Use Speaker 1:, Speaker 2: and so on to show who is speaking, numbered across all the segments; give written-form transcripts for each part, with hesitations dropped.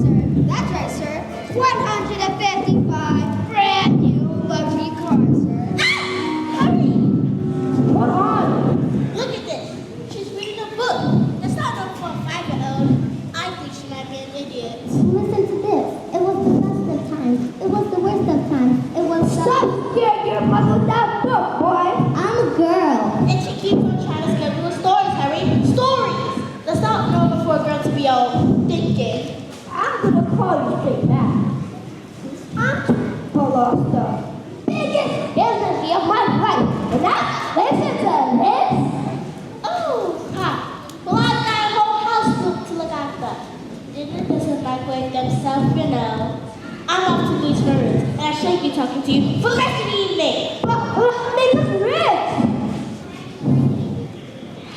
Speaker 1: sir. That's right, sir. 155 brand new luxury cars, sir.
Speaker 2: Ah! Hurry!
Speaker 3: Hold on.
Speaker 2: Look at this. She's reading a book. That's not enough for a 5-year-old. I think she might be an idiot.
Speaker 4: Listen to this. It was the best of times. It was the worst of times. It was the...
Speaker 3: Stop scaring your mother with that book, boy.
Speaker 4: I'm a girl.
Speaker 2: And she keeps on trying to scare me with stories, Harry. Stories! That's not normal for a girl to be all thinking.
Speaker 3: I'm gonna call you straight back. I'm full of stuff. Biggest business of my life. And now, listen to this.
Speaker 2: Oh, ha. Well, I've got a whole house to look after. Didn't doesn't microwave themselves, you know. I'm off to Louis Maroons, and I shouldn't be talking to you for the rest of the evening.
Speaker 3: Make us rich.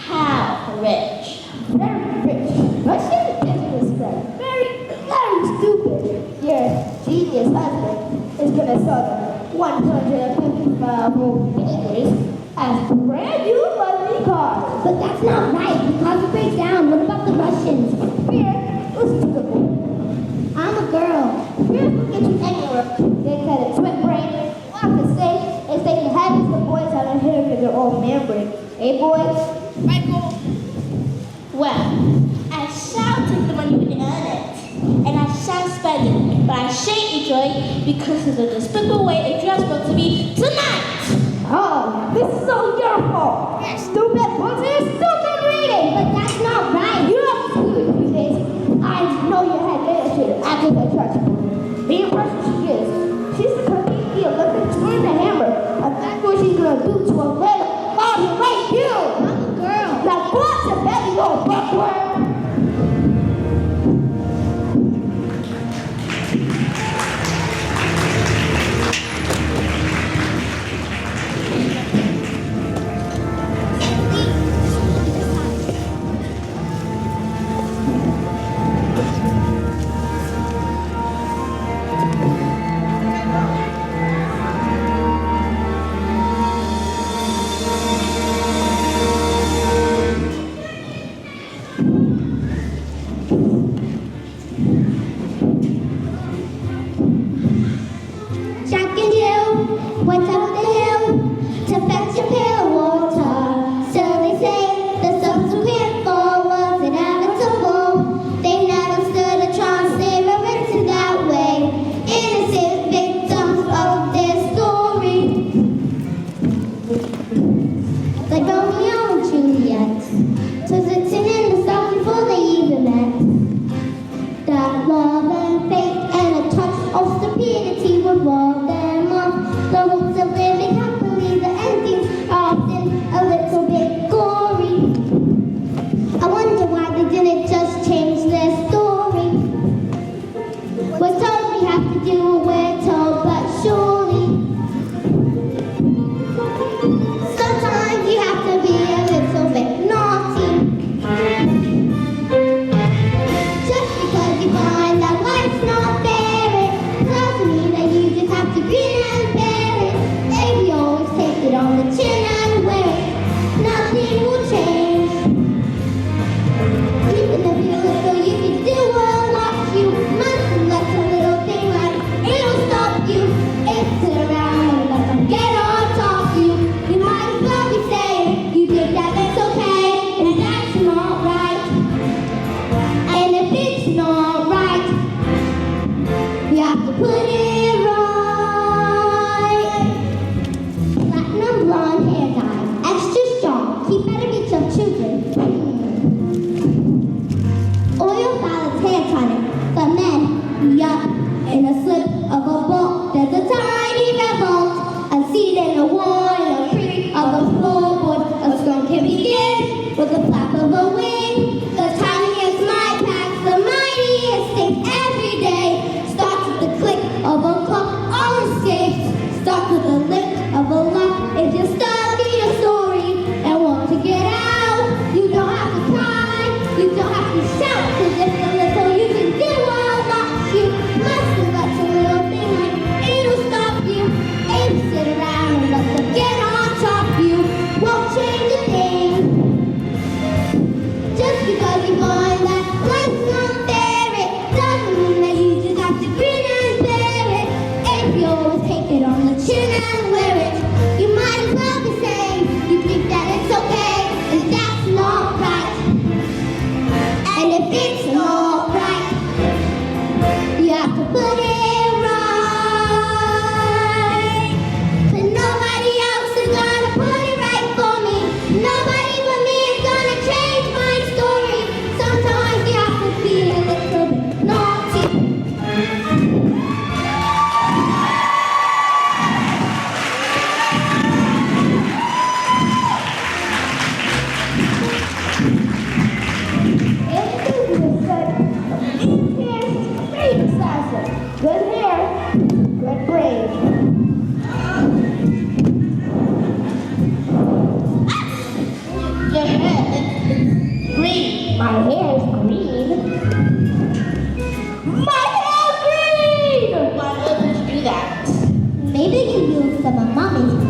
Speaker 2: How rich?
Speaker 3: Very rich. Russian businessman. Very stupid. Your genius husband is gonna sell the 155 old acres as brand new luxury cars.
Speaker 4: But that's not right. Because it breaks down. What about the Russians?
Speaker 3: Here, listen to the boy.
Speaker 4: I'm a girl.
Speaker 3: Here's what gets you anywhere. They cut a twin brain. All I can say is they can have it the boys have inherited their own man brain. Hey boys?
Speaker 2: Michael. Well, I shall take the money when you earn it, and I shall spend it, but I shan't enjoy it because of the despicable way a dress spoke to me tonight.
Speaker 3: Oh, this is all your fault. You stupid books and stupid reading.
Speaker 4: But that's not right.
Speaker 3: You have to do it, you kids. I know you had attitude after the Trunchbull. Being person she is. She's the cookie, the Olympic twin, the hammer. And that's what she's gonna do to a little body like you.
Speaker 4: I'm a girl.
Speaker 3: Now go out to bed, you old buckworm.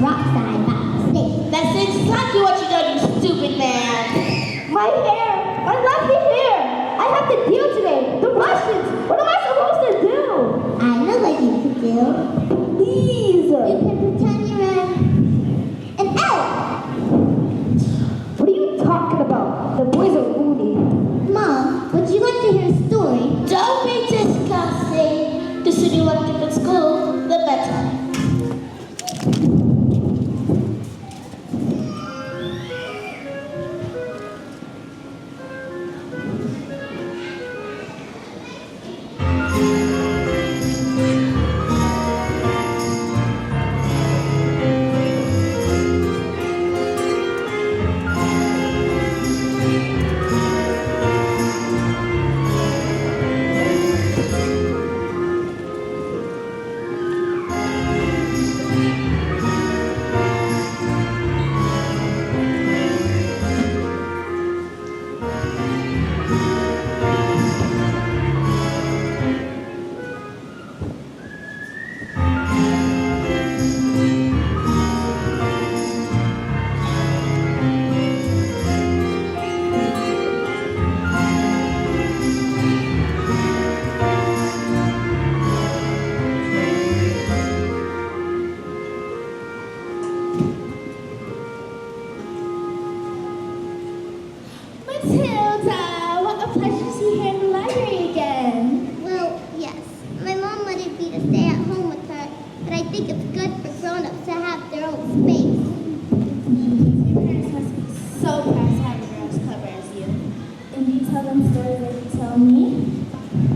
Speaker 4: Rockside by mistake.
Speaker 2: That's exactly what you done, you stupid man.
Speaker 3: My hair! My lovely hair! I have to deal today! The Russians! What am I supposed to do?
Speaker 4: I know what you could do.
Speaker 3: Please!
Speaker 4: You can pretend you're an elf.
Speaker 3: What are you talking about? The boys are loony.
Speaker 4: Mom, would you like to hear a story?
Speaker 2: Don't be disgusting. The sooner you want to at school, the better.
Speaker 1: Matilda, what a pleasure to see you here in the library again.
Speaker 4: Well, yes. My mom wanted me to stay at home with her, but I think it's good for grown-ups to have their own space.
Speaker 1: Your parents must be so proud to have a girl as clever as you. And do you tell them stories like you tell me?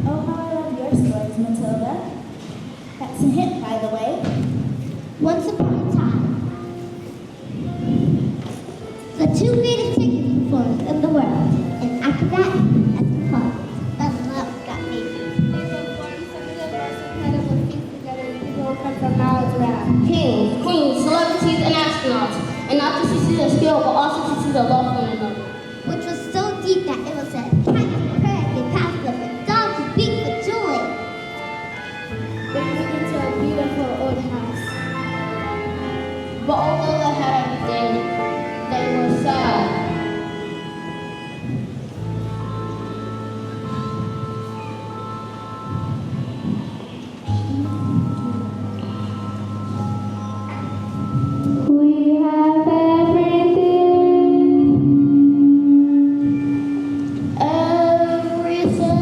Speaker 1: Oh, how I love your stories, Matilda. That's a hint, by the way.
Speaker 4: Once upon a time, the two greatest circus performers in the world, and after that, escapologists. That's what got me.
Speaker 1: They perform some of the most incredible feats together, and people will come from miles around.
Speaker 2: Kings, queens, celebrities, and astronauts. And not just to see their skill, but also to see their love for one another.
Speaker 4: Which was so deep that it was a cat to purr and passed them, and dogs would beat for joy.
Speaker 1: They moved into a beautiful old house.
Speaker 2: But although they had everything, they were sad.
Speaker 3: We have everything.
Speaker 2: Everything.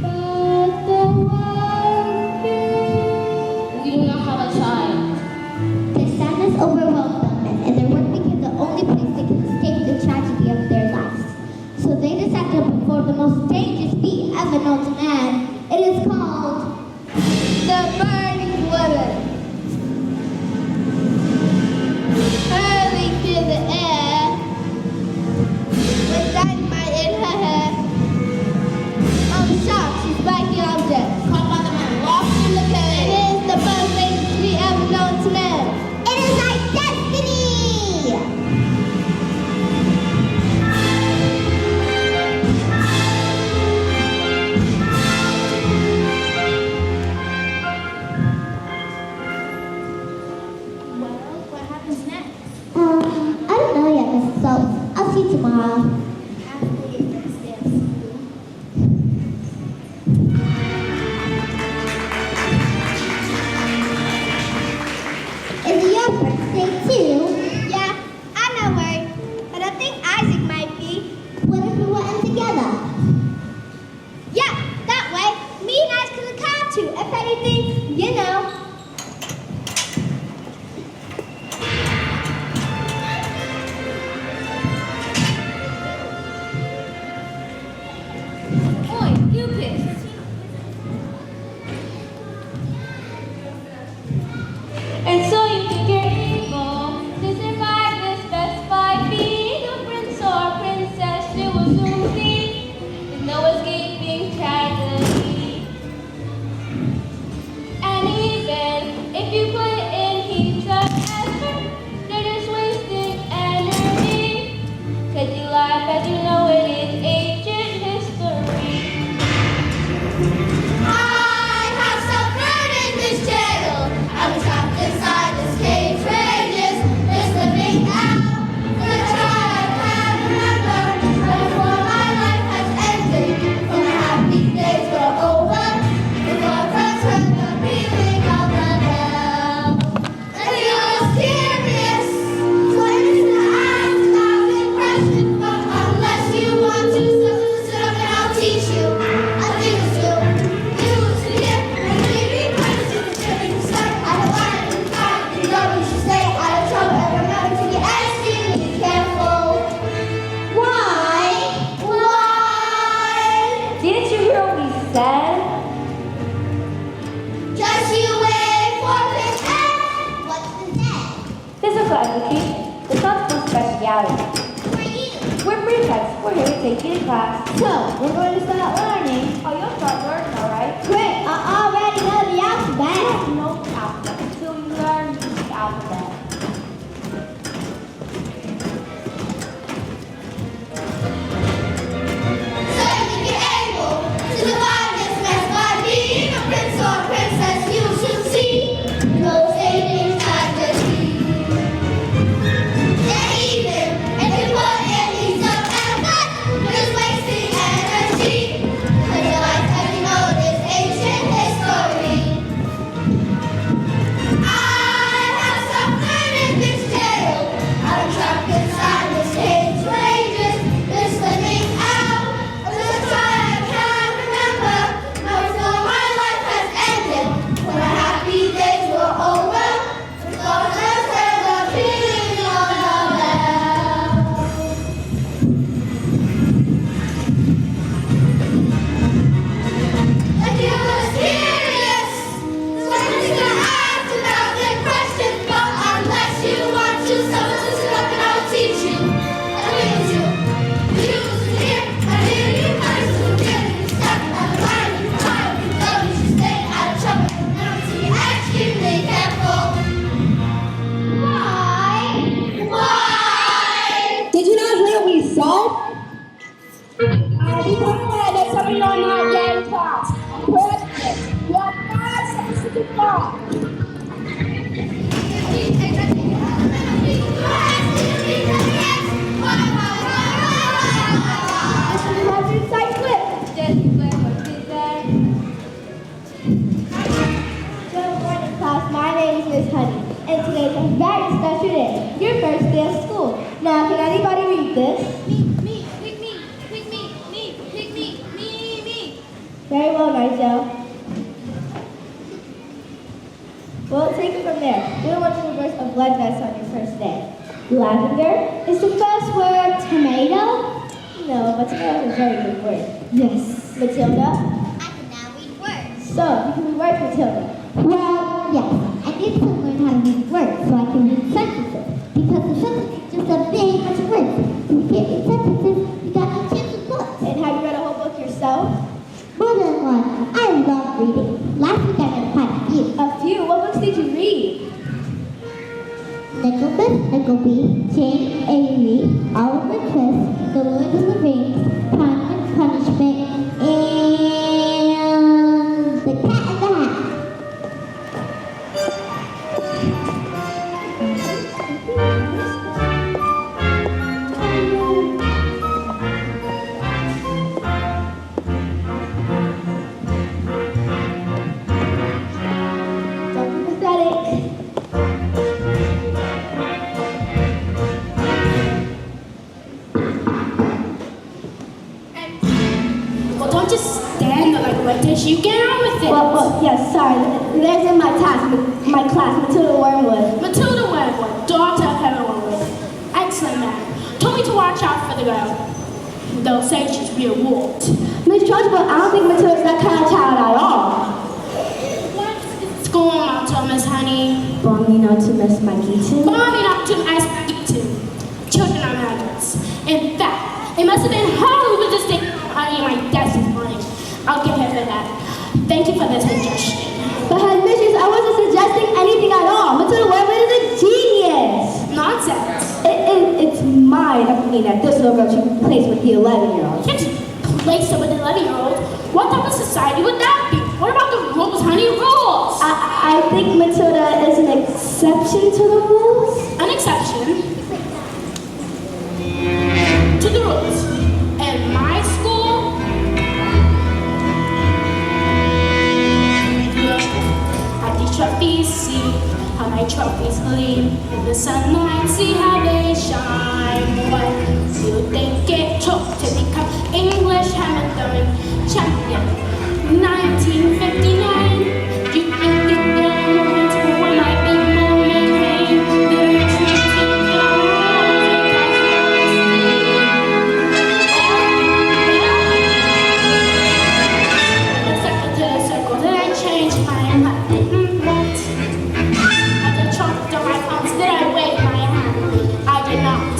Speaker 3: But the one thing.
Speaker 2: We do not have a child.
Speaker 4: Their sadness overwhelmed them, and their work became the only place they could escape the tragedy of their lives. So they decided to perform the most dangerous feat ever known to man. It is called
Speaker 1: The burning woman. Hurling through the air with dynamite in her hair. On the shock, she's biting objects.
Speaker 2: Caught by the man, lost in the
Speaker 1: It
Speaker 2: cave.
Speaker 1: is the most dangerous feat ever known to man.
Speaker 4: It is our destiny!
Speaker 3: take you to class. So, we're going to start learning. Oh, you'll start learning, all right?
Speaker 4: Great, I already know the alphabet.
Speaker 3: No alphabet until you learn the alphabet.
Speaker 5: So if you're able to survive this mess by being a prince or princess, you should see no saving tragedy. Yeah, even if you put in these up and back, just wasting energy. 'Cause your life, as you know, is ancient history. I have suffered in this jail. I'm trapped inside this cage, rages, listening out. Just try I can't remember. Now it's all my life has ended. When my happy days were over, it's all just as a feeling on the bell. Like you were serious. Someone's gonna ask about their questions, but unless you want to, someone to sit up and I'll teach you. I need you. You listen here. I hear you. I listen to you. Step out of line. You try. You know you should stay out of trouble. And until you extremely careful. Why? Why?
Speaker 3: Did you not hear what we said? We talked about that something on our day class. President, you are 5 seconds to depart.
Speaker 4: Good morning, class. My name is Miss Honey, and today is a very special day. Your first day of school. Now, can anybody read this?
Speaker 5: Me.
Speaker 4: Very well, Nigel. Well, take it from there. We don't want you to burst a blood vessel on your first day. Lavender is the first word. Tomato? No, but tomato is a very good word. Yes. Matilda?
Speaker 5: I can now read words.
Speaker 4: So, you can read words, Matilda.
Speaker 6: Well, yes. I need to learn how to read words so I can read sentences. Because the sentence is just a big bunch of words. If you can't read sentences, you got no chance with books.
Speaker 4: And have you read a whole book yourself?
Speaker 6: More than one. I love reading. Last week I read quite a few.
Speaker 4: A few? What books did you read?
Speaker 6: Nickleby, Jane Eyre, Oliver Twist, The Lord of the Rings, Crime and Punishment, and The Cat in the Hat.
Speaker 4: Don't be pathetic.
Speaker 1: Well, don't just stand there like a wet dish. You get on with it.
Speaker 4: Well, yes, sorry. There's in my class, Matilda Wormwood.
Speaker 1: Matilda Wentworth, daughter of Heather Wentworth. Excellent man. Told me to watch out for the girl. They'll say she's real warped.
Speaker 4: Miss Trunchbull, I don't think Matilda's that kind of child at all.
Speaker 1: What's going on, Thomas, honey?
Speaker 4: Bombing out to Miss Mikeyton.
Speaker 1: Bombing up to as to children are maggots. In fact, it must have been her who was just taking honey in my desk this morning. I'll give her for that. Thank you for the suggestion.
Speaker 4: But headmistress, I wasn't suggesting anything at all. Matilda Wormwood is a genius.
Speaker 1: Nonsense.
Speaker 4: It's my opinion that this little girl should be placed with the 11-year-old.
Speaker 1: You can't place her with an 11-year-old. What type of society would that be? What about the rules, honey? Rules!
Speaker 4: I think Matilda is an exception to the rules.
Speaker 1: An exception to the rules. In my school, at the trophies, see how my trophies gleam. In the sunlight, see how they shine. What do you think it took to become English Hamilton champion? 1959. You think it moment when my big moment came? The truth is the secretary circled and I changed my mind. What? At the trunk of my palms, did I wave my hand? I did not.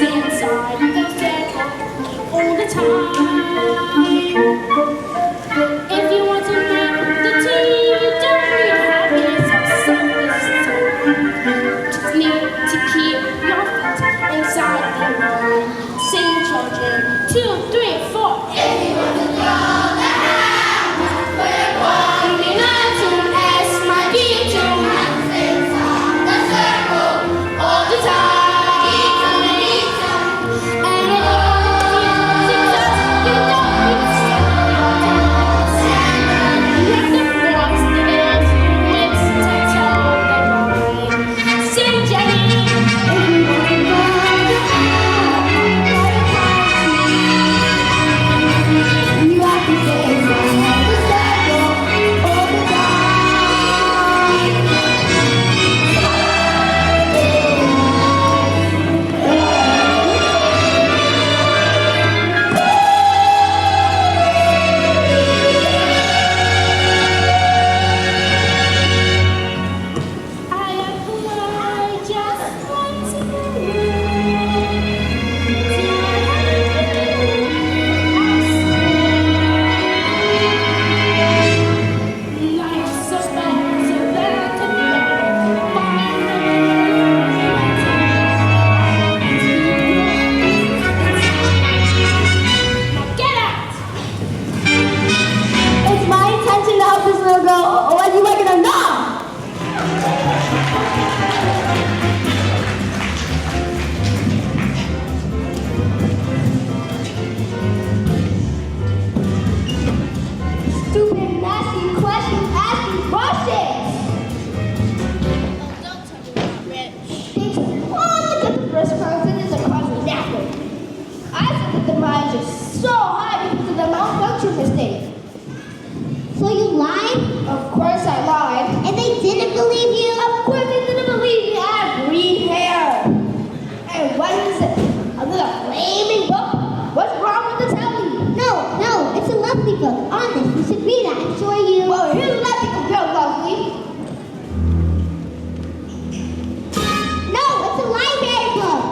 Speaker 2: sit inside the circle all the time. If you want to make the tea, don't be happy yourself this time. Just need to keep your feet inside the room. Sing, children, 2, 3, 4.
Speaker 5: If you want to throw the hammer, put it one in a tune, S my B tune, and sing song the circle all the time.
Speaker 6: So you lied?
Speaker 3: Of course I lied.
Speaker 6: And they didn't believe you?
Speaker 3: Of course they didn't believe me. I have green hair. And what is it? A little flaming book? What's wrong with the telly?
Speaker 6: No, it's a lovely book. Honest, you should read it, I'm sure you...
Speaker 3: Well, here's nothing compared lovely.
Speaker 6: No, it's a library book.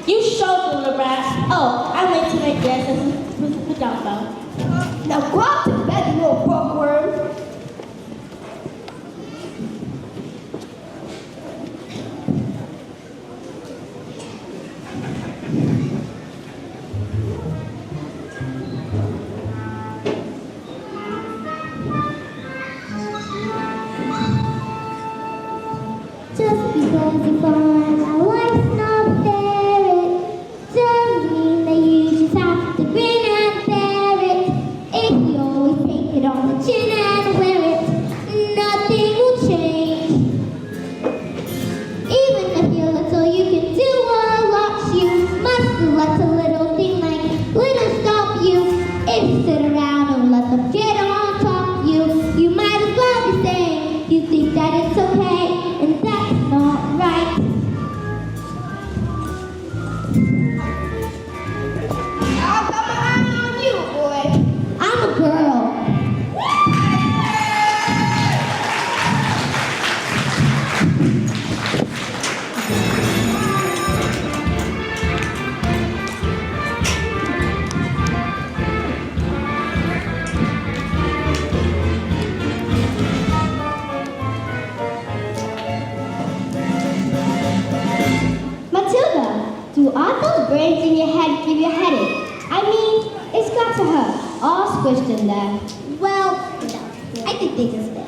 Speaker 2: You showed the little rat. Oh, I'm late to make dresses with the pajama.
Speaker 3: Now go out to bed, you little bookworm.
Speaker 6: Just because you find my life's not fair, it doesn't mean that you just have to grin and bear it. If you always take it on the chin and wear it, nothing will change. Even if you're little, you can do a lot. You must let a little thing like little stop you. If you sit around and let them get on top of you, you might as well be saying you think that it's okay, and that's not right.
Speaker 3: I'll come around on you, boy.
Speaker 6: I'm a girl. Matilda, do all those brains in your head give you a headache? I mean, it's got to hurt. All squished in there. Well, no. I think they just fit.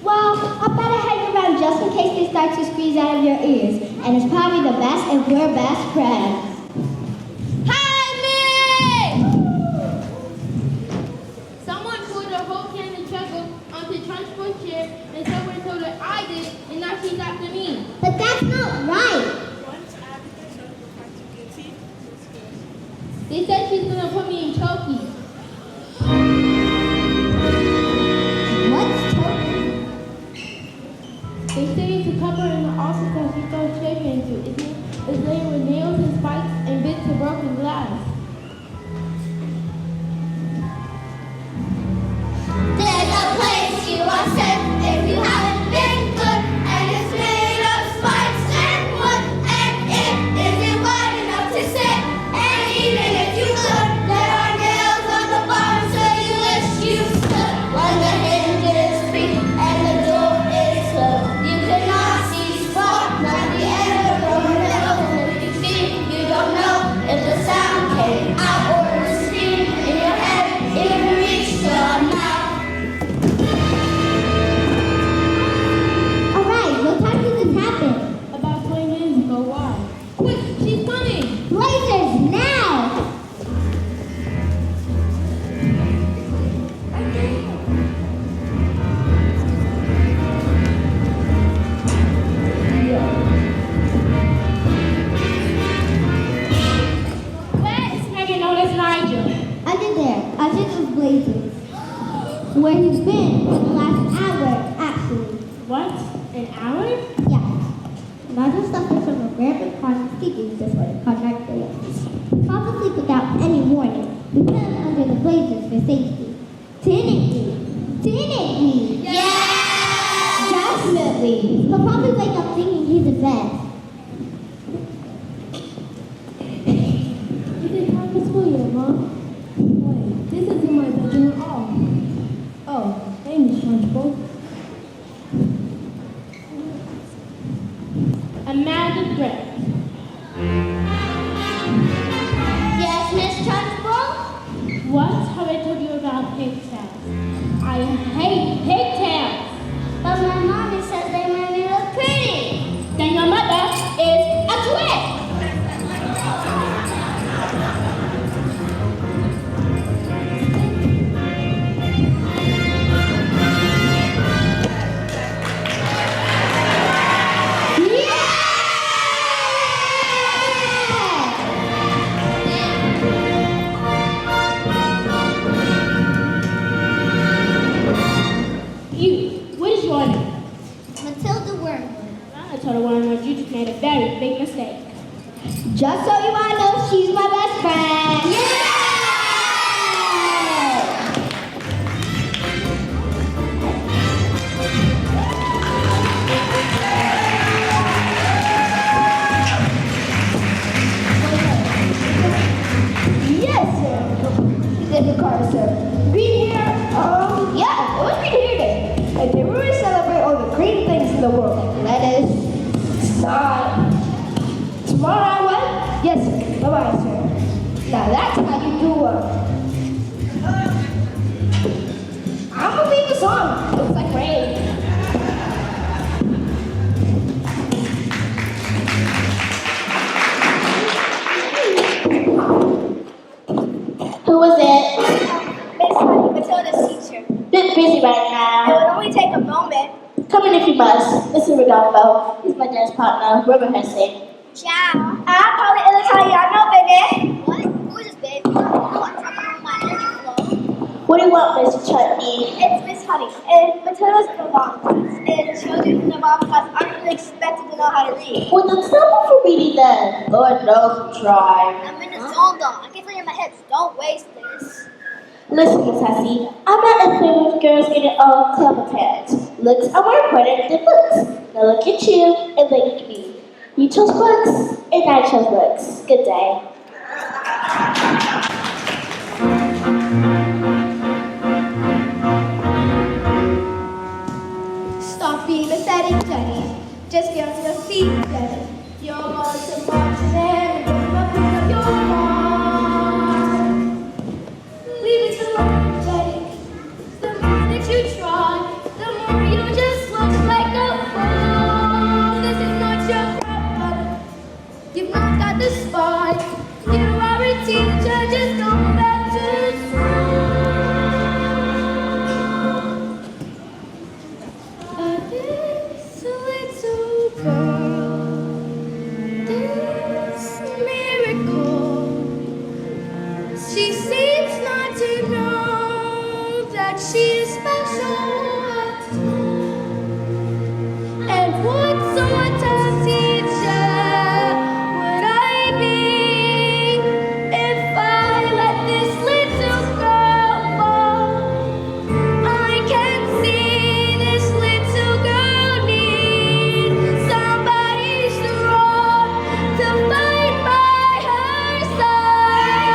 Speaker 6: Well, I better hang around just in case they start to squeeze out of your ears. And it's probably the best if we're best friends.
Speaker 2: Someone poured a whole can of trouble onto Trunchbull's chair, and someone told her I did, and now she's after me.
Speaker 6: But that's not right.
Speaker 2: They said she's gonna put me in Chokey.
Speaker 6: What's talking?
Speaker 2: They say it's a cupboard in the office that she throws children into. It's laden with nails and spikes and bits of broken glass.
Speaker 5: There's a place you are sent if you haven't been good
Speaker 4: Where he's been for the last hour, actually.
Speaker 2: What? An hour?
Speaker 4: Yeah. Roger suffered from a rampant chronic sleeping disorder called narcolepsy. Falls asleep without any warning. We put him under the blazers for safety. Didn't we?
Speaker 5: Yeah!
Speaker 4: Definitely. He'll probably wake up thinking he's in bed.
Speaker 3: Is it time for school yet, Mom? Wait, this isn't my bedroom at all. Oh, hey, Miss Trunchbull.
Speaker 2: Amanda Brett.
Speaker 5: Yes, Miss Trunchbull?
Speaker 2: What have I told you about pigtails? I hate pigtails.
Speaker 5: But my mommy says they make me look pretty.
Speaker 2: Then your mother is a twit. You, what is your name?
Speaker 4: Matilda Wormwood.
Speaker 2: I told her one word, you just made a very big mistake.
Speaker 6: Just so you all know, she's my best friend.
Speaker 3: Yes, sir. Different car, sir. Green hair? Yeah, it was Green Hair Day. And they really celebrate all the green things in the world, like lettuce, snot. Tomorrow I what? Yes, sir. Bye-bye, sir. Now that's how you do I'm gonna leave the song. Looks like rain.
Speaker 2: Who was it?
Speaker 1: Miss Honey, Matilda's teacher.
Speaker 2: Bit busy right
Speaker 1: It
Speaker 2: now.
Speaker 1: would only take a moment.
Speaker 2: Come in if you must. Mr. Rodolfo, he's my dance partner. We're rehearsing.
Speaker 1: Ciao. I'm calling Italiano, baby.
Speaker 5: What? Who is this, babe? You know I'm talking about my energy flow.
Speaker 2: What do you want, Mr. Chutney?
Speaker 1: It's Miss Honey. And Matilda's in the bomb class. And children in the bomb class aren't really expected to know how to read.
Speaker 2: Well, then stop off for reading then. Lord knows we try.
Speaker 5: I'm in the zone, though. I can feel it in my hips. Don't waste this.
Speaker 2: Listen, Miss Hussey, I'm not in favor of girls getting all clever parents. Looks are more important than books. Now look at you and look at me. You chose books and I chose books. Good day.
Speaker 1: Stop being pathetic, Jenny. Just get onto your feet, Jenny. You're going to march and pick up your mind. Leave it alone, Jenny. The more that you try, the more you just look like a fool. This is not your problem. You've not got the spark. You are a teacher, just go back to school. This little girl, this miracle, she seems not to know that she is special at all. And what sort of teacher would I be if I let this little girl fall? I can see this little girl needs somebody strong to fight by her side.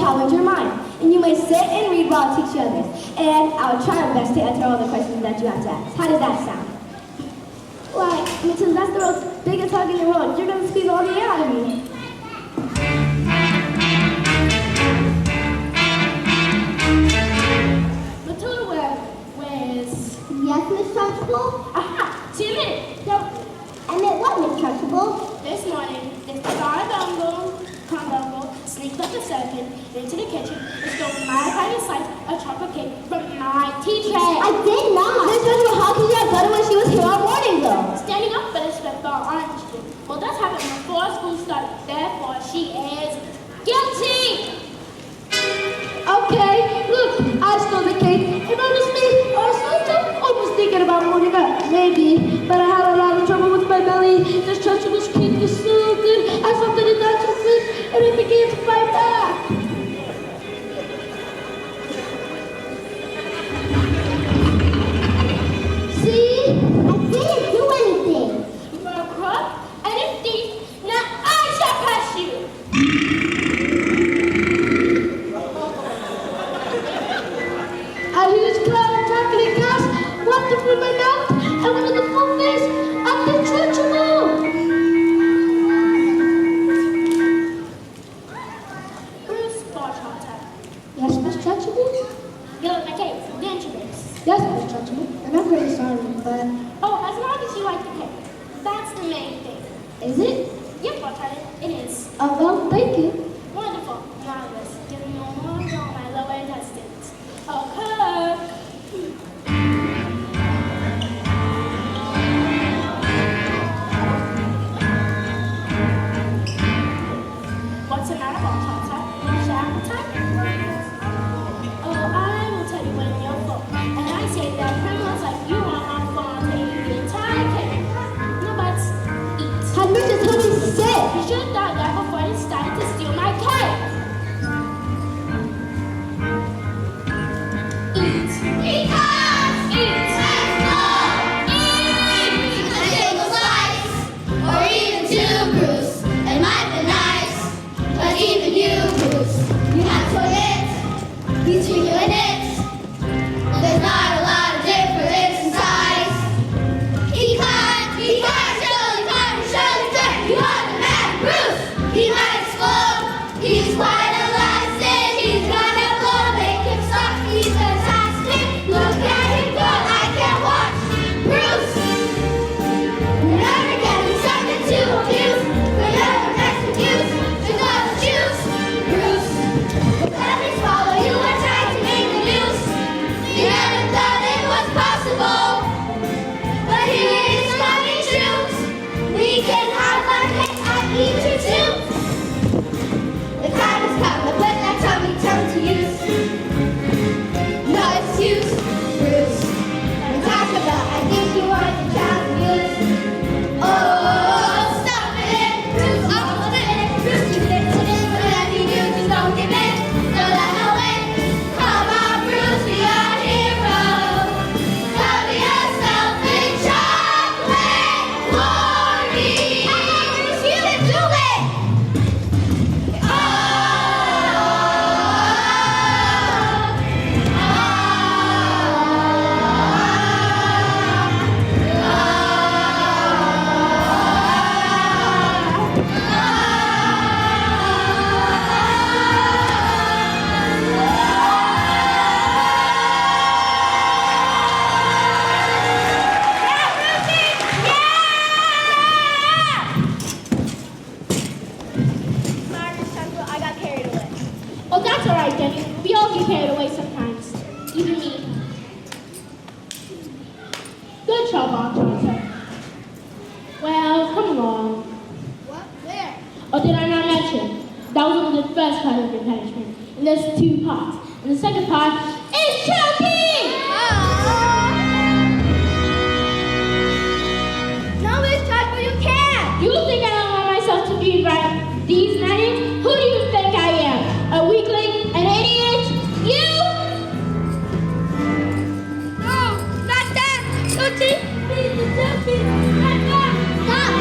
Speaker 3: challenge your mind. And you may sit and read while I teach you others. And I'll try my best to answer all the questions that you have to ask. How does that sound? Why, Matilda, that's the world's biggest hug in the world. You're going to squeeze all the air out of me.
Speaker 1: Matilda, where is...
Speaker 4: Yes, Miss Trunchbull?
Speaker 1: Aha! 2 minutes!
Speaker 4: No, I meant what, Miss Trunchbull?
Speaker 1: This morning, this Trunchbull sneaked up the serpent into the kitchen and stole my tiny slice of chocolate cake from my tea tray.
Speaker 4: I did not.
Speaker 3: Miss Trunchbull, how could you have done it when she was here all morning, though?
Speaker 1: Standing up for the spitball orange juice. Well, that's happened before school started. Therefore, she is guilty!
Speaker 3: Okay, look, I stole the cake, and honestly, I was thinking about moving up, maybe, but I had a lot of trouble with my belly. This Trunchbull's cake was so good, I felt that it got too quick, and it began to fight back.
Speaker 4: See? I didn't do anything.
Speaker 1: You're a crook and a thief. Now I shall crush you!
Speaker 3: A huge cloud of chocolate gas wafted through my mouth, and went in the full face of the Trunchbull.
Speaker 1: Bruce Bartrotter.
Speaker 3: Yes, Miss Trunchbull?
Speaker 1: You look like cake. Dangerous.
Speaker 3: Yes, Miss Trunchbull, and I'm very sorry, but
Speaker 1: Oh, as long as you like the cake. That's the main thing.
Speaker 3: is it?
Speaker 1: Yep, Bartrotter, it is.
Speaker 3: Well, thank you.
Speaker 1: Wonderful. Marvelous. Giving me more on my lower intestines. Oh, cook. What's the matter, Bartrotter? What's your appetite? Oh, I will tell you when you're full. And I say that criminals like you are on farm taking the entire cake. No buts. Eat.
Speaker 3: Had Mrs. Honey said,
Speaker 1: You should have thought that before you started to steal my cake. Eat.
Speaker 5: Eat us!
Speaker 1: Eat.
Speaker 5: Let's go!
Speaker 1: Eat.
Speaker 5: A single slice, or even two, Bruce. It might be nice, but even you, Bruce, you have to admit, between you and it, there's not a lot of difference in size. He can't surely turn you on the mad Bruce. He might explode, he's quite elastic, he's gonna blow, make him stop, he's fantastic. Look at him go, I can't watch Bruce. We're never getting something to abuse. We're never next to use. There's no juice, Bruce. The police follow you and try to make the news. You never thought it was possible, but here is coming true. We can have our cake and eat it too. The time has come to put that tummy to use. No excuse, Bruce. And talk about, I think you want the child to use. Oh, stop it, Bruce, almost in it. Bruce, you did it, whatever you do, just don't give in. Don't let no win. Come on, Bruce, be our hero. Cover yourself in chocolate glory. Come on, Bruce, you can do it.
Speaker 1: I got carried away. Oh, that's all right, Jenny. We all get carried away sometimes. Even me. Good job, Bartrotter. Well, come along.
Speaker 5: What? Where?
Speaker 1: Oh, did I not mention? That was only the first part of your punishment. And there's 2 parts. And the second part is choking!
Speaker 5: No, Miss Trunchbull, you can't.
Speaker 1: You think I don't want myself to be right these nights? Who do you think I am? A weakling? An idiot? You?
Speaker 5: No, not that. Don't you? Please, don't be. Not that. Stop.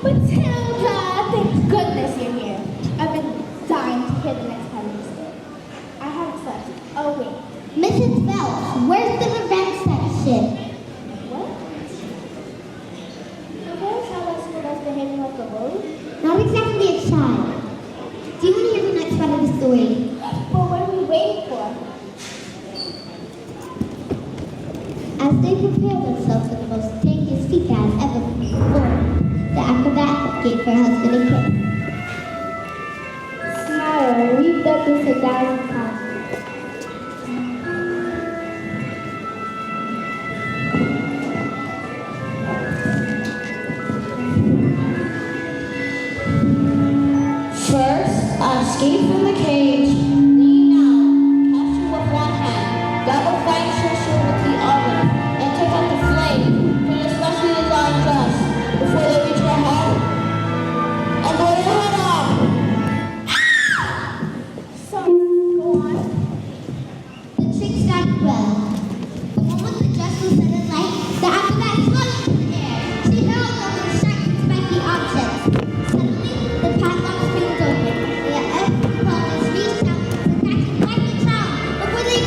Speaker 1: Matilda, thank goodness you're here. I've been dying to hear the next part of the story. I haven't slept. Oh, wait.
Speaker 4: Mrs. Phelps, where's the revenge section?
Speaker 1: What? Your parents have us school that's behaving like a bully?
Speaker 4: Not exactly a child. Do you want to hear the next part of the story?
Speaker 1: But what are we waiting for?
Speaker 4: As they prepare themselves for the most dangerous feat that has ever been performed, the acrobat gave her husband a kiss.
Speaker 3: Smile, we've done this 1,000 times.
Speaker 2: First, escape from the cage. Lean out, catch you with one hand, grab a fine tissue with the other, and take out the flame. Finish messing the line dress before they reach your head. And blow your head off.
Speaker 1: So, go on.
Speaker 4: The trick started well. The moment the dress was set alight, the acrobat flew into the air. She hurled over sharp and spiky objects. Suddenly, the padlock springs open. The escapologist reached out to catch it like a child. Before they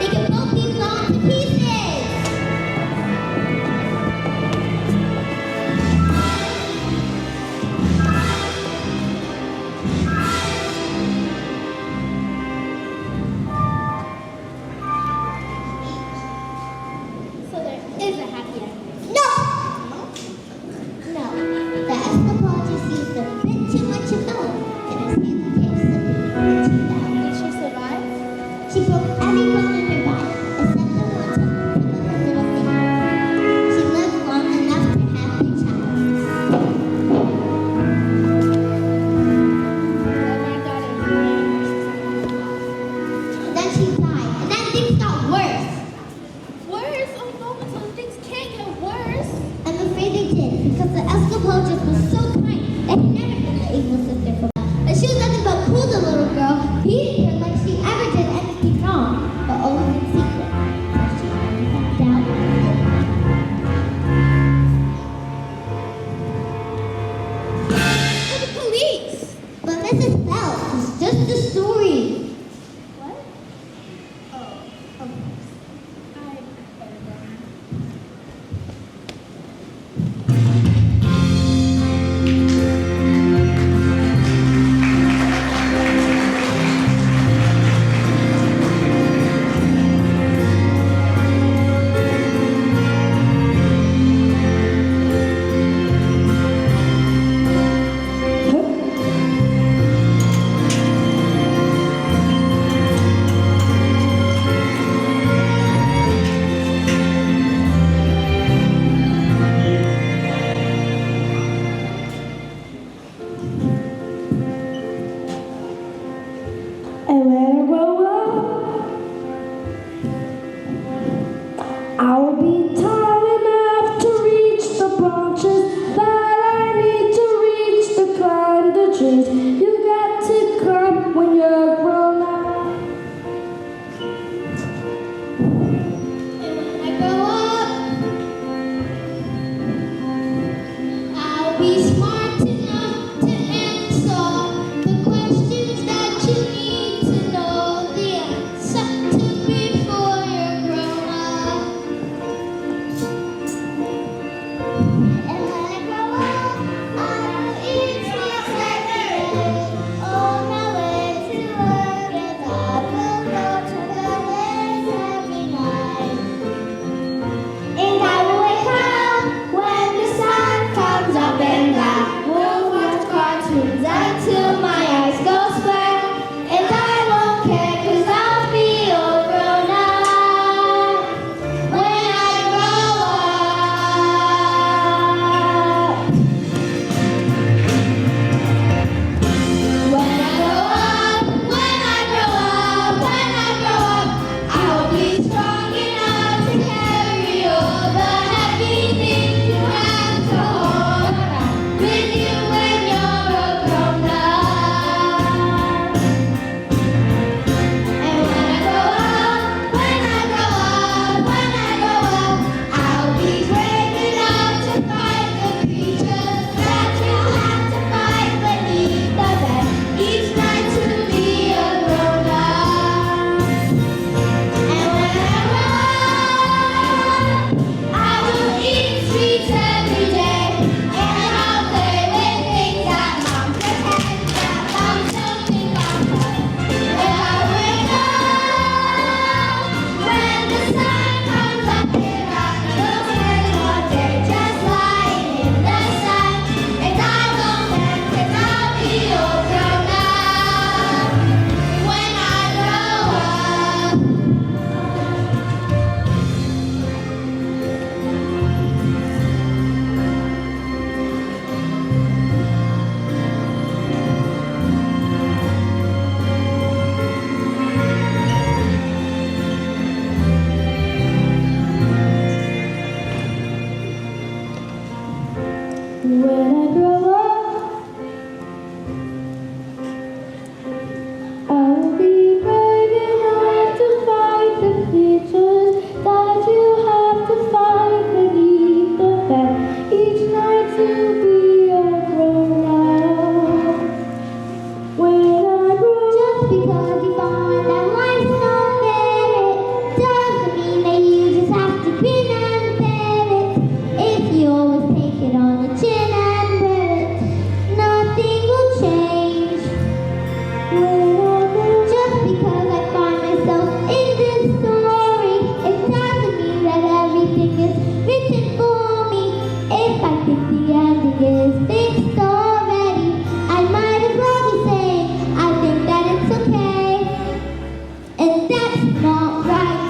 Speaker 4: could both be blown to pieces.
Speaker 1: So there is a happy ending.
Speaker 4: No! No. The escapologist used a bit too much of the hook, and his hand became slippery and she fell.
Speaker 1: Did she survive?
Speaker 4: She broke every bone in her body, except the one from the little finger. She lived long enough to have a child.
Speaker 1: Well, my daughter died.
Speaker 4: Then she died, and then things got worse.
Speaker 1: Worse? Oh no, Matilda, things can't get worse.
Speaker 4: I'm afraid they did, because the escapologist was so kind that he never been the evil sister for her. And she was nothing but cool, the little girl, beating her like she ever did anything wrong, but always in secret. So she finally found out.
Speaker 1: For the police.
Speaker 4: But Mrs. Phelps was just a story.
Speaker 1: What? Oh, of course. I better go now.
Speaker 3: And when I grow up, I will be tall enough to reach the branches that I need to reach to climb the trees. You got to climb when you're grown up.
Speaker 1: And when I grow up, I'll be smart enough to answer the questions that you need to know the answer to before you're grown up. And when I grow up, I'll eat sweets every day. On my way to work, and I will go to the dance every night. And I will wake up when the sun comes up, and I will watch cartoons until my eyes go square. And I won't care, 'cause I'll be all grown up when I grow up. When I grow up, I'll be brave enough to fight the creatures that you have to fight beneath the bed each night to be a grown-up. When I grow
Speaker 4: Just because you find that life's not fair, it doesn't mean that you just have to grin and bear it. If you always take it on the chin and wear it, nothing will change. Just because I find myself in this story, it doesn't mean that everything is written for me. If I think the ending is fixed already, I might as well be saying I think that it's okay, and that's not right.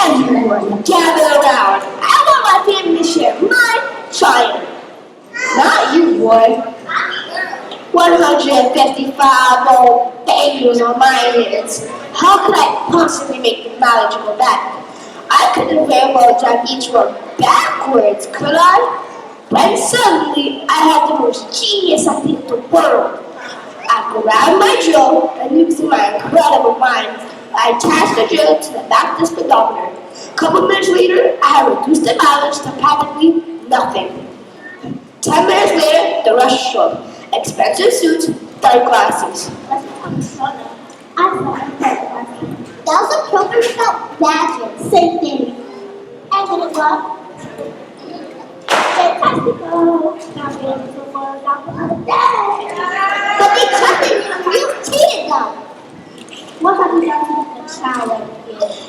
Speaker 3: Everyone, gather around. I want my family to share my child. Not you, boy. 155 old babies on my hands. How could I possibly make them knowledgeable that? I couldn't very well drive each one backwards, could I? Then suddenly, I had the most genius idea in the world. I grabbed my drill and using my incredible mind, I attached the drill to the back of the speedometer. A couple minutes later, I had reduced the mileage to practically nothing. 10 minutes later, the rush showed. Expensive suits, dark glasses.
Speaker 4: That was a program about badgers. Same thing. And then it was fantastical. But they took it. You cheated them. What have you done to the child?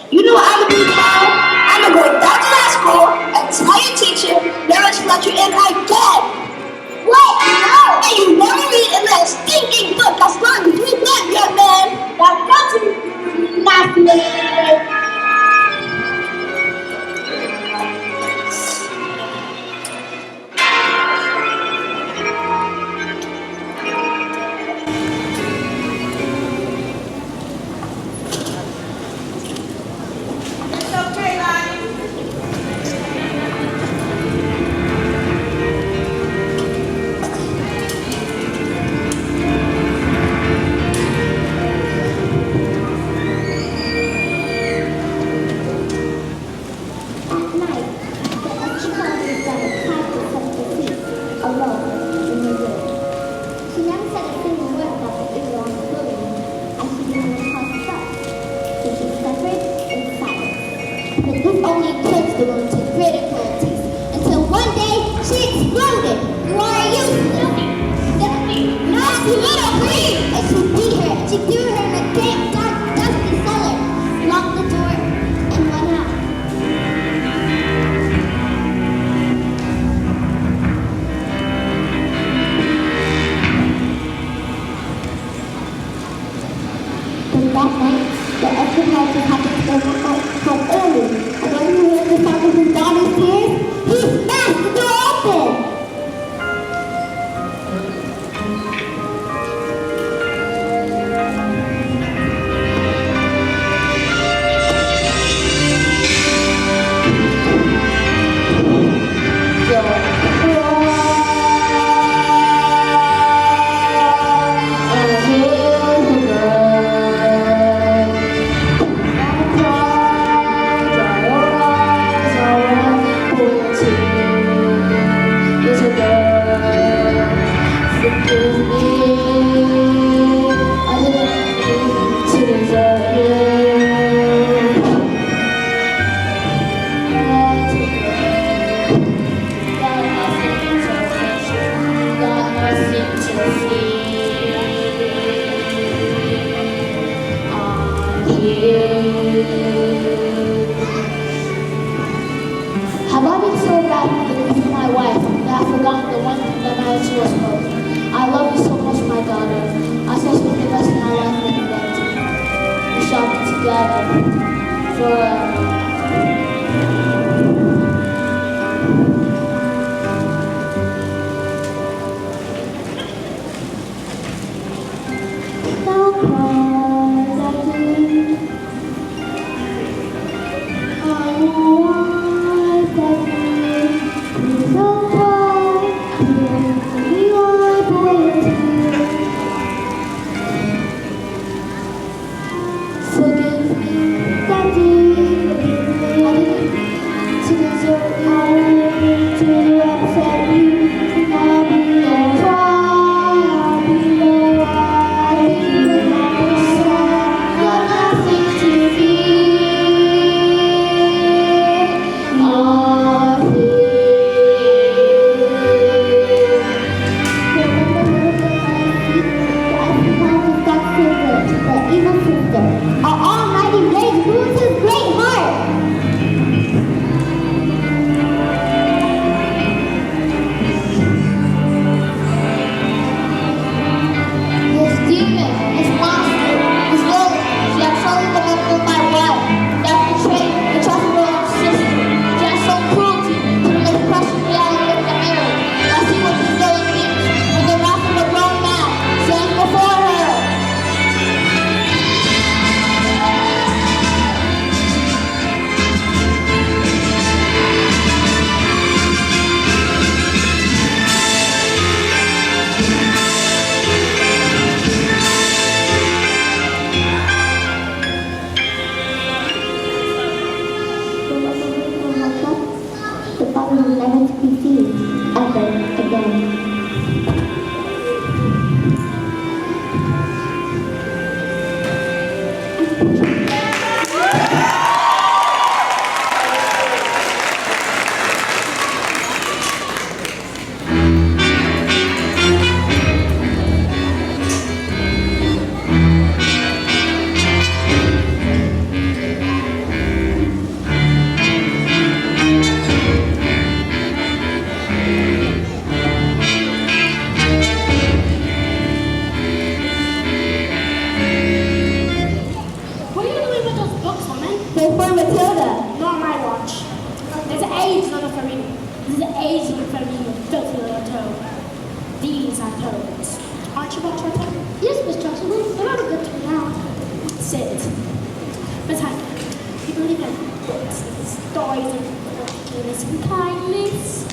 Speaker 3: You know what I'm gonna do tomorrow? I'm gonna go back to that school and tell your teacher never to let you in again.
Speaker 4: What? No!
Speaker 3: And you never read another stinking book as long as you live, young man.
Speaker 4: That's got to be nasty.
Speaker 6: Have I been so bad with my wife that I've forgotten the one thing that matters to us both? I love you so much, my daughter. I shall spend the rest of my life with you. We shall be together forever.
Speaker 3: Pray for Matilda.
Speaker 2: Not my watch. There's AIDS on the farina. There's AIDS on the farina, filthy little toad. These are toads. Aren't you about your toad?
Speaker 6: Yes, Miss Trunchbull.
Speaker 2: They're not a good toad now. Sit. But honey, you believe in books and stories and forgiveness and kindness.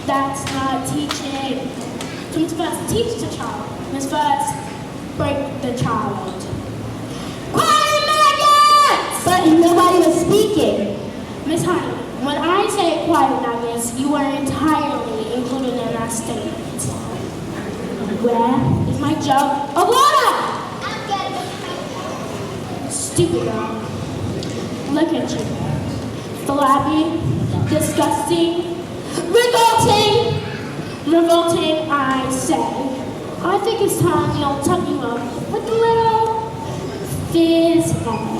Speaker 2: That's not teaching. So you must first teach the child. You must first break the child. Quiet maggots!
Speaker 3: But nobody was speaking.
Speaker 2: Miss Honey, when I say quiet nuggets, you are entirely included in that statement. Where is my jug of water?
Speaker 4: I'm getting it.
Speaker 2: Stupid girl. Look at you. Flabby, disgusting, revolting. Revolting, I say. I think it's time you'll tuck you up with a little fizz head.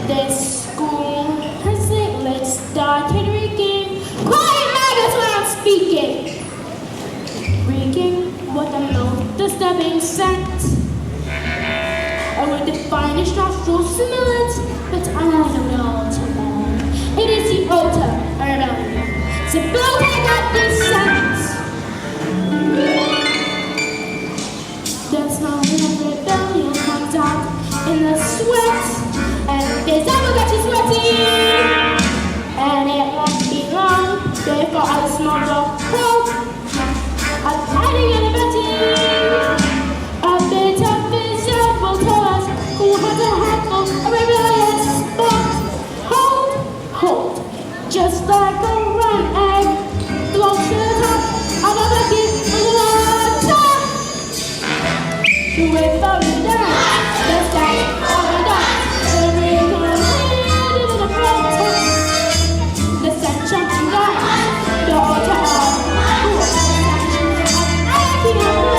Speaker 2: This school has lately started reeking. Quiet maggots when I'm speaking. Reeking with the most disturbing scent. I would define its nostrils similar, but I don't know to them. It is the odor of rebellion. So bloating at this scent. The smell of rebellion comes out in the sweat. And this apple got you sweaty. And it won't be long before I smell the hope of hiding in the betting. A bit of vision will tell us who has a handful of rebellious spot. Hold, just like a round egg, close to the top of a bucket of water. With the dance, the stand of the dance, every completed in the protest. The sunshine of life, the altar of cool, the statue of acting and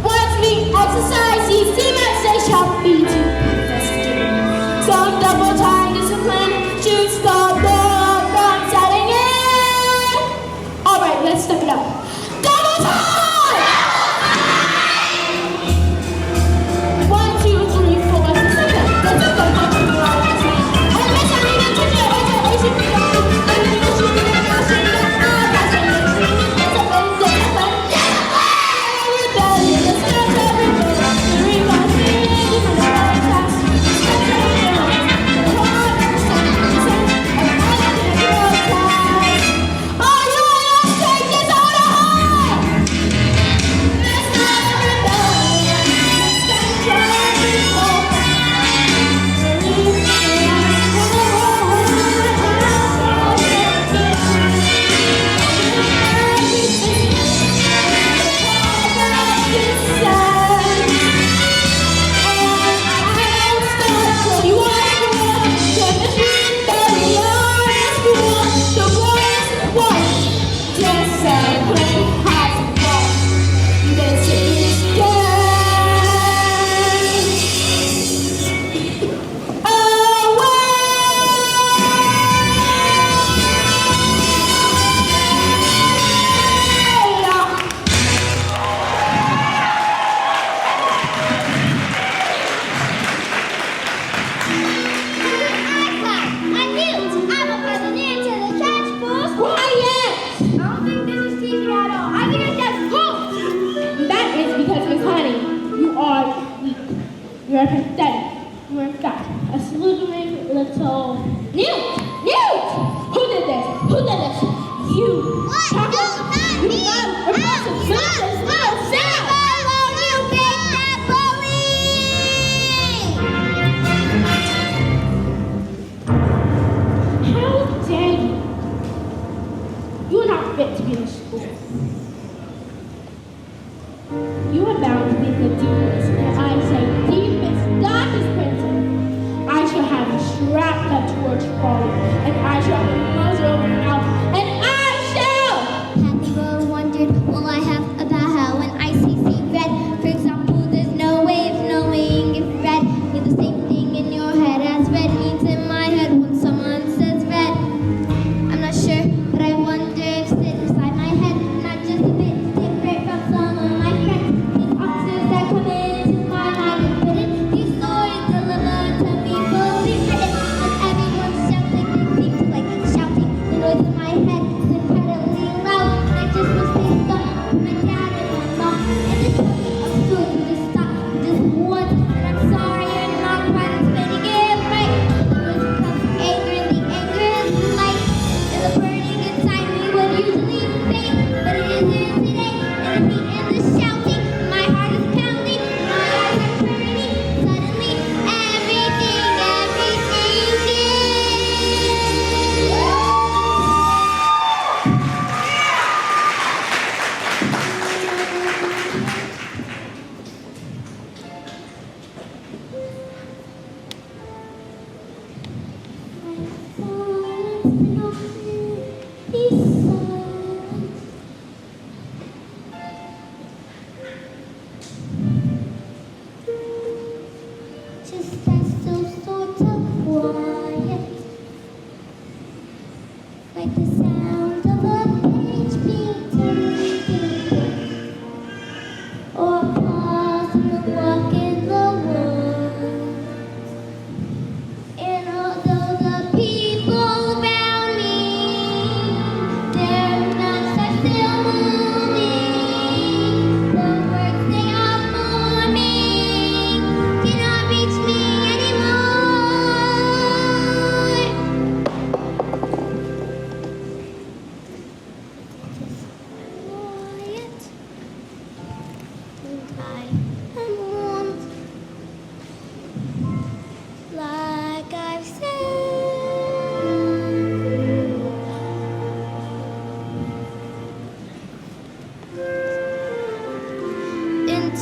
Speaker 2: once we exercise these demons, they shall be to investigate. Some double time discipline should stop the from setting in. Alright, let's step it up. Double time!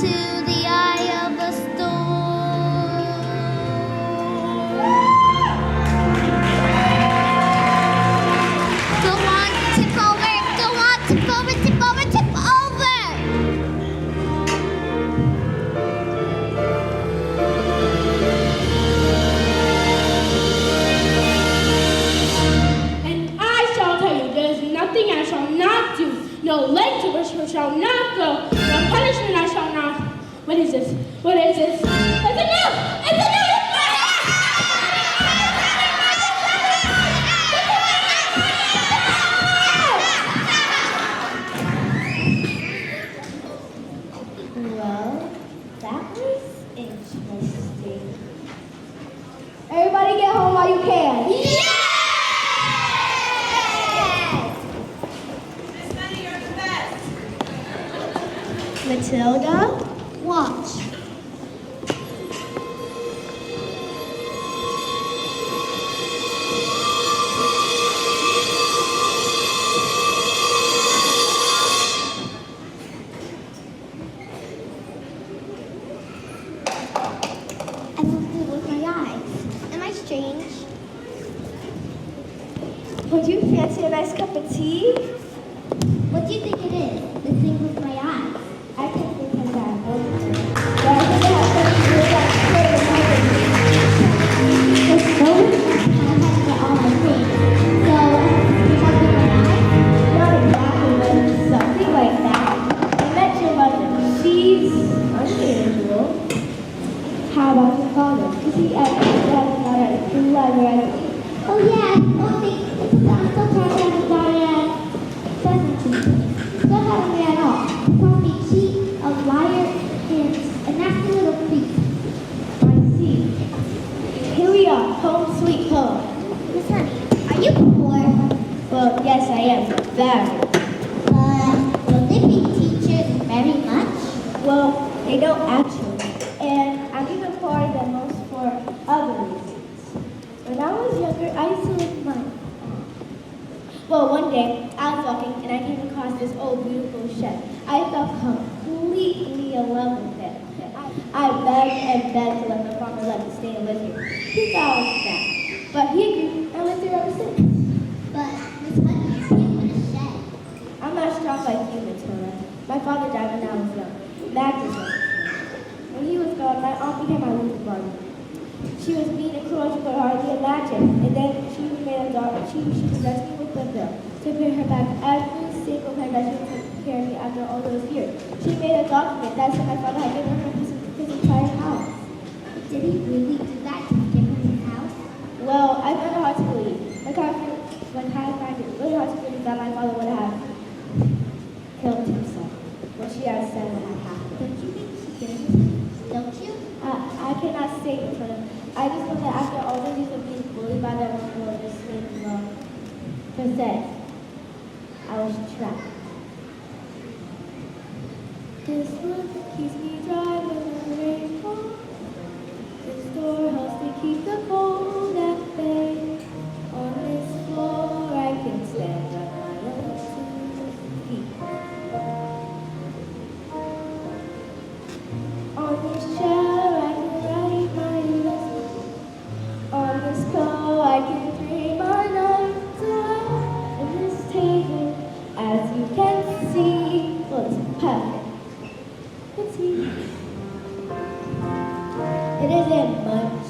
Speaker 4: into the eye of the storm. Go on, tip over. Go on, tip over, tip over, tip over.
Speaker 2: And I shall tell you, there is nothing I shall not do. No length to which I shall not go. No punishment I shall not. What is this? What is this? It's enough! It's enough!
Speaker 3: Well, that was interesting. Everybody get home while you can. Matilda, watch.
Speaker 4: I don't see it with my eyes. Am I strange?
Speaker 3: Would you fancy a nice cup of tea?
Speaker 4: What do you think it is? The thing with my eyes.
Speaker 3: I can think of that. But I think it has something to do with that story of my
Speaker 4: It's going to have all my things. So, you're talking my eyes?
Speaker 3: Not exactly, but something like that. I met your mother. She's unusual. How about your father? Is he at the library?
Speaker 4: Oh, yeah. Oh, I'm so proud I haven't got it at 17. Don't have me at all. Call me cheat, a liar, and a nasty little creep.
Speaker 3: I see. Here we are, home sweet home.
Speaker 4: Miss Honey, are you poor?
Speaker 3: Well, yes, I am. Very.
Speaker 4: Will they pay teachers very much?
Speaker 3: Well, they don't actually. And I'm even poorer than most for other reasons. When I was younger, I used to live in mine. Well, one day, I was walking and I came across this old beautiful shed. I fell completely in love with it. I begged and begged to let the farmer let me stay and live here. He thought I was bad, but he agreed and lived here ever since.
Speaker 4: But, Miss Honey, you can't put a shed.
Speaker 3: I'm not strong like you, Matilda. My father died when I was young. Magnus was. When he was gone, my aunt became my little brother. She was mean and cruel as you could hardly imagine. And then she made a daughter. She possessed me with the bill to pay her back every single time that she took care of me after all those years. She made a document that said my father had given her his entire house.
Speaker 4: Did he really do that to give him his house?
Speaker 3: Well, I find it hard to believe. I find it really hard to believe that my father would have killed himself. What she has said when that happened.
Speaker 4: Don't you think she did? Don't you?
Speaker 3: I cannot say it for them. I just know that after all those years of being bullied by that one girl just named Cassette, I was trapped. This one keeps me dry when the rain falls. This door helps me keep the cold at bay. On this floor I can stand on my own 2 feet. On this chair I can write my lessons. On this car I can dream my nights away. And this table, as you can see, well, it's perfect. It's me. It isn't much,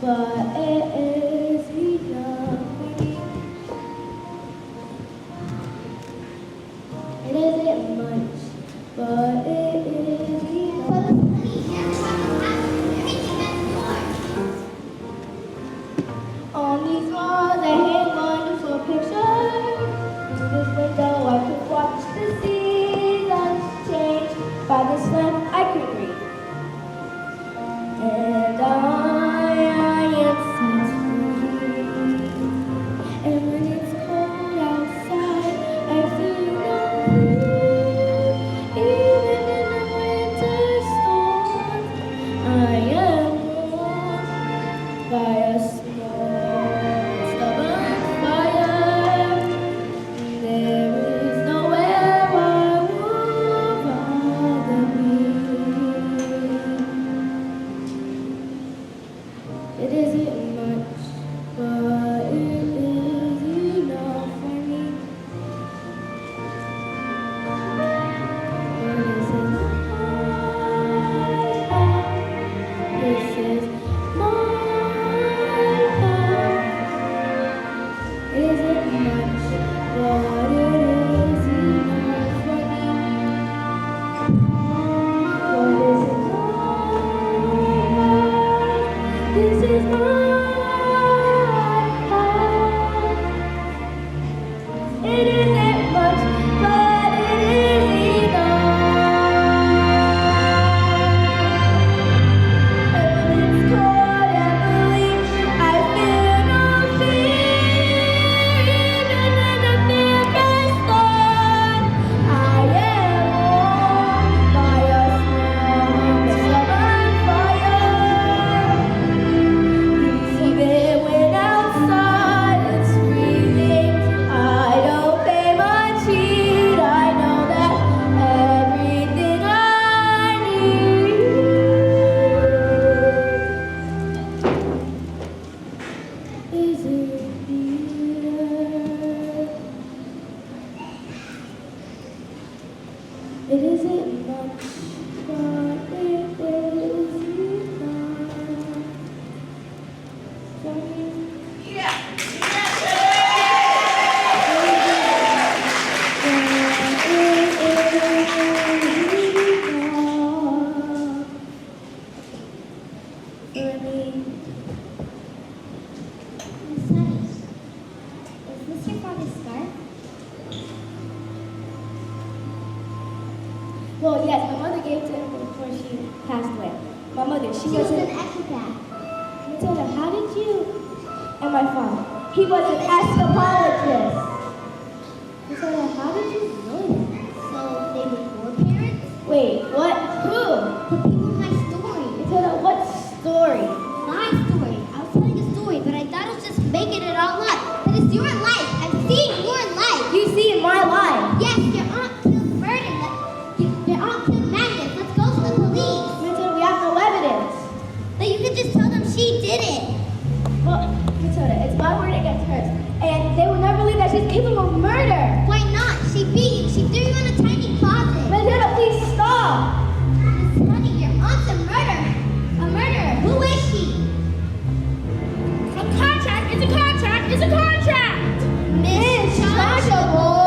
Speaker 3: but it is enough for me. It isn't much, but it is enough. On these walls I hang wonderful pictures. Through this window I could watch the seasons change. By this lamp I could read. And I am set free. And when it's cold outside, I feel no fear. Even in the winter storm, I am warmed by a stubborn fire. There is nowhere I would rather be.
Speaker 1: It isn't much, but it is enough for me.
Speaker 4: Sonny, is this your father's scarf?
Speaker 1: Well, yes, my mother gave it to him before she passed away. My mother, she
Speaker 4: She was
Speaker 1: was
Speaker 4: an
Speaker 1: an
Speaker 4: acrobat.
Speaker 1: Matilda, how did you? And my father, he was an escapologist. Matilda, how did you know that?
Speaker 4: So they were your parents?
Speaker 1: Wait, what? Who?
Speaker 4: The people in my story.
Speaker 1: Matilda, what story?
Speaker 4: My story. I was telling a story, but I thought I was just making it all up. But it's your life. I'm seeing your life.
Speaker 1: You see in my life.
Speaker 4: Yes, your aunt killed murder. Your aunt killed Magnus. Let's go to the police.
Speaker 1: Matilda, we have no evidence.
Speaker 4: But you could just tell them she did it.
Speaker 1: Well, Matilda, it's my word against hers. And they will never believe that she's capable of murder.
Speaker 4: Why not? She beat you. She threw you in a tiny closet.
Speaker 1: Matilda, please stop.
Speaker 4: Miss Honey, your aunt's a murderer. A murderer. Who is she?
Speaker 2: A contract is a contract is a contract.
Speaker 4: Miss
Speaker 1: Trunchbull.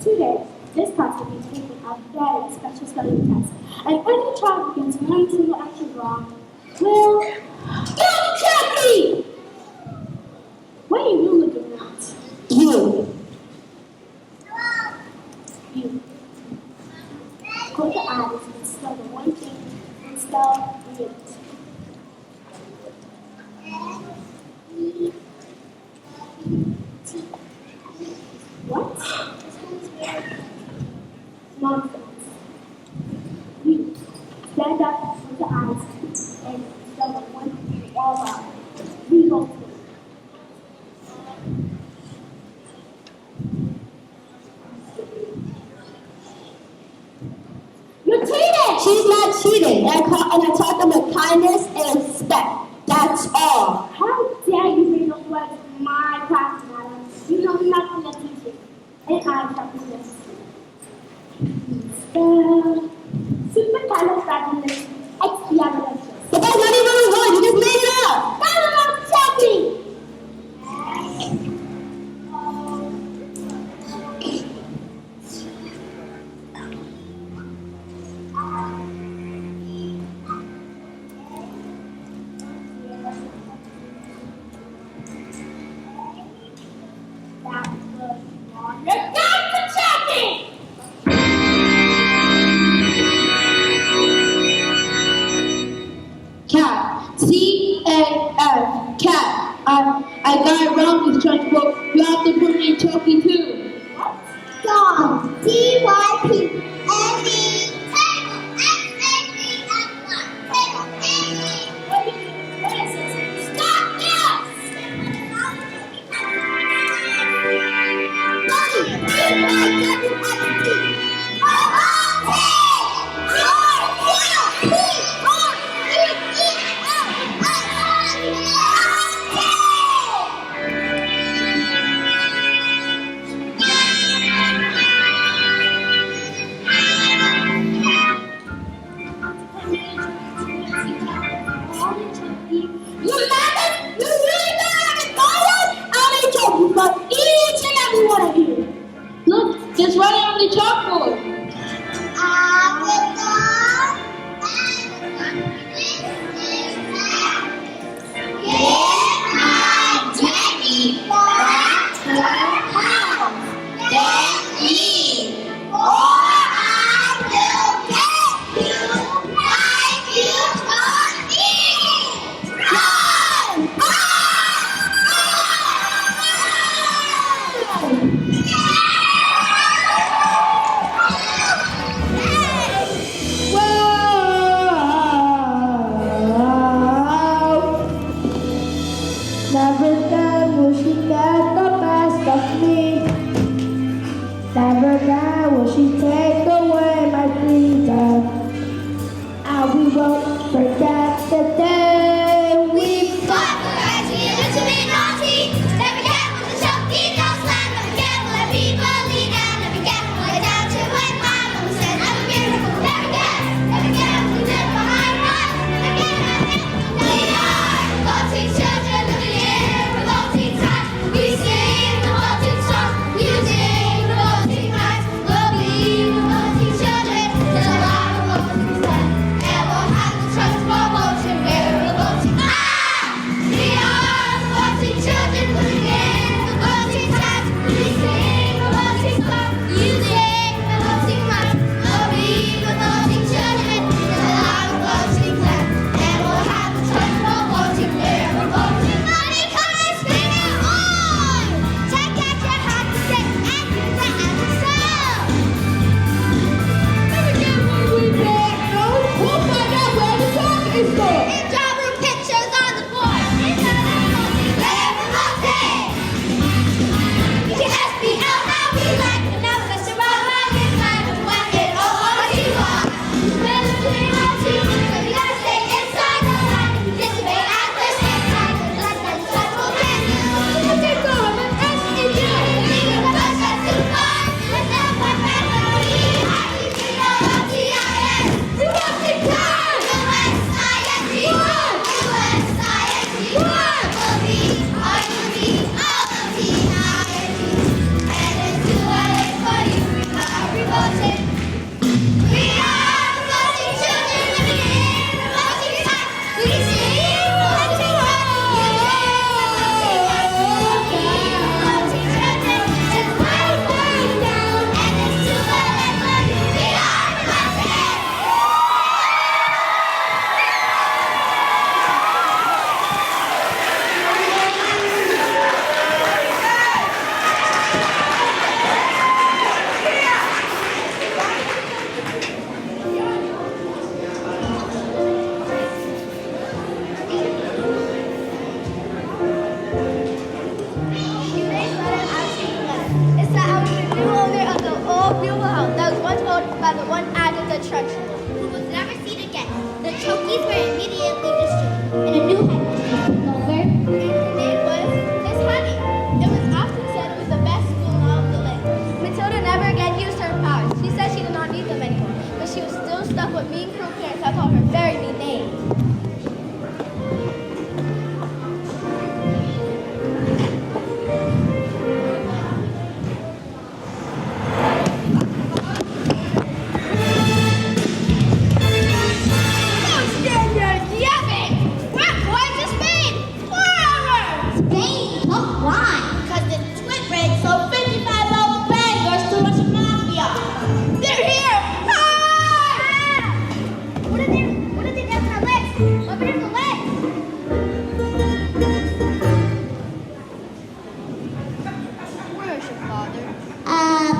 Speaker 7: Today, this class will be taking a very special spelling test. And when your child begins one single action wrong, well, don't check me! What are you looking at? You. You. Close your eyes and spell the one thing and spell it. What? Nonsense. You stand up with your eyes and spell the one thing all out. We go to You're cheating!
Speaker 3: She's not cheating, and I taught them with kindness and respect. That's all.
Speaker 7: How dare you bring those words to my class, madam? You know nothing of teaching. And I shall do this. Supercalifragilisticexpialidocious.
Speaker 3: But that's not even a word. You just made it up.
Speaker 7: Don't check me! That was wrong. You got to check me!
Speaker 4: the Trunchbull, who was never seen again. The trophies were immediately destroyed, and a new headmistress took over. Her name was Miss Honey. It was often said it was the best school in all of the land. Matilda never again used her powers. She said she did not need them anymore, but she was still stuck with mean, cruel parents that called her very mean names.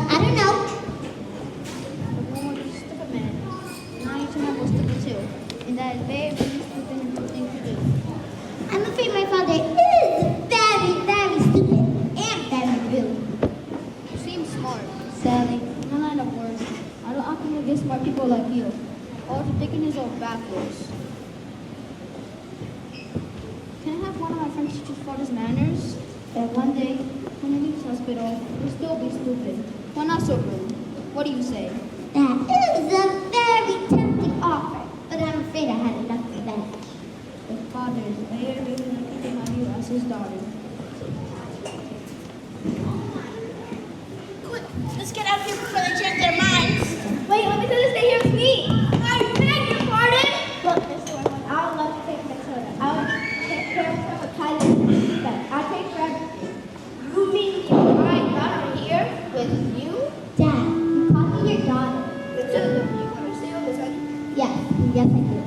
Speaker 6: I don't know.
Speaker 4: And that is very, very stupid and good thing to do.
Speaker 6: I'm afraid my father is very, very stupid and very rude.
Speaker 4: You seem smart. Sally, in a line of words, I don't often get smart people like you. All to thinking is all backwards. Can I have one of my French teachers for his manners? And one day, when he leaves hospital, he'll still be stupid. Well, not so rude. What do you say?
Speaker 6: That is a very tempting offer, but I'm afraid I had enough revenge.
Speaker 4: The father is very, very lucky to have you as his daughter.
Speaker 2: Quick, let's get out of here before they change their minds.
Speaker 1: Wait, let me stay here with me.
Speaker 2: I beg your pardon.
Speaker 1: Look, Mr. Wentworth, I would love to take Matilda. I would take care of her with kindness and respect. I'll take care of everything. You mean my daughter here with you?
Speaker 6: Dad, you called me your daughter.
Speaker 1: Matilda, you understand this, honey?
Speaker 6: Yes, yes I do.